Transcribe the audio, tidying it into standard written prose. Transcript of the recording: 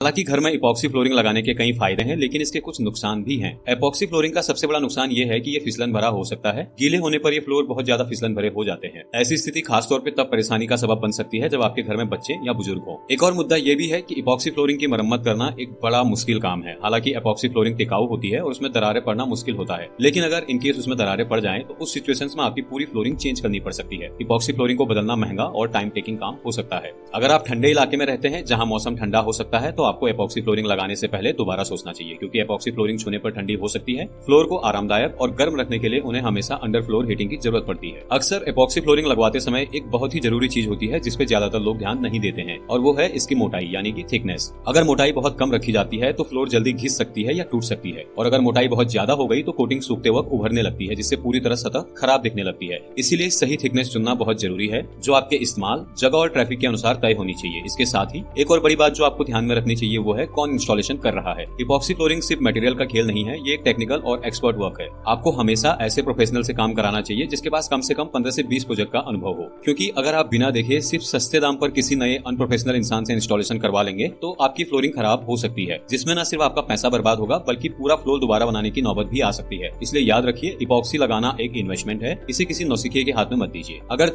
हालांकि घर में इपॉक्सी फ्लोरिंग लगाने के कई फायदे हैं, लेकिन इसके कुछ नुकसान भी हैं। इपॉक्सी फ्लोरिंग का सबसे बड़ा नुकसान ये है कि ये फिसलन भरा हो सकता है। गीले होने पर ये फ्लोर बहुत ज्यादा फिसलन भरे हो जाते हैं। ऐसी स्थिति खासतौर पे तब परेशानी का सबब बन सकती है जब आपके घर में बच्चे या बुजुर्ग हो। एक और मुद्दा ये भी है कि इपॉक्सी फ्लोरिंग की मरम्मत करना एक बड़ा मुश्किल काम है। हालांकि इपॉक्सी फ्लोरिंग टिकाऊ होती है और उसमें दरारें पड़ना मुश्किल होता है, लेकिन अगर इनकेस उसमें दरारें पड़ जाएं तो उस सिचुएशंस में आपकी पूरी फ्लोरिंग चेंज करनी पड़ सकती है। इपॉक्सी फ्लोरिंग को बदलना महंगा और टाइम टेकिंग काम हो सकता है। अगर आप ठंडे इलाके में रहते हैं जहां मौसम ठंडा हो सकता है तो आपको इपॉक्सी फ्लोरिंग लगाने से पहले दोबारा सोचना चाहिए, क्योंकि इपॉक्सी फ्लोरिंग छूने पर ठंडी हो सकती है। फ्लोर को आरामदायक और गर्म रखने के लिए उन्हें हमेशा अंडर फ्लोर हीटिंग की जरूरत पड़ती है। अक्सर इपॉक्सी फ्लोरिंग लगवाते समय एक बहुत ही जरूरी चीज होती है जिसपे ज्यादातर लोग ध्यान नहीं देते हैं, और वो है इसकी मोटाई यानी कि थिकनेस। अगर मोटाई बहुत कम रखी जाती है तो फ्लोर जल्दी घिस सकती है या टूट सकती है, और अगर मोटाई बहुत ज्यादा हो गई तो कोटिंग सूखते वक्त उभरने लगती है, जिससे पूरी तरह सतह खराब दिखने लगती है। इसीलिए सही थिकनेस चुनना बहुत जरूरी है, जो आपके इस्तेमाल, जगह और ट्रैफिक के अनुसार तय होनी चाहिए। इसके साथ ही एक और बड़ी बात जो आपको ध्यान में रखनी चाहिए वो है कौन इंस्टॉलेशन कर रहा है। इपॉक्सी फ्लोरिंग सिर्फ मटेरियल का खेल नहीं है, ये एक टेक्निकल और एक्सपर्ट वर्क है। आपको हमेशा ऐसे प्रोफेशनल से काम कराना चाहिए जिसके पास कम से कम 15 से 20 प्रोजेक्ट का अनुभव हो, क्योंकि अगर आप बिना देखे सिर्फ सस्ते दाम पर किसी नए अनप्रोफेशनल इंसान से इंस्टॉलेशन करवा लेंगे तो आपकी फ्लोरिंग खराब हो सकती है, जिसमें न सिर्फ आपका पैसा बर्बाद होगा बल्कि पूरा फ्लोर दोबारा बनाने की नौबत भी आ सकती है। इसलिए याद रखिए, इपॉक्सी लगाना एक इन्वेस्टमेंट है, इसे किसी नौसिखिए के हाथ में मत दीजिए। अगर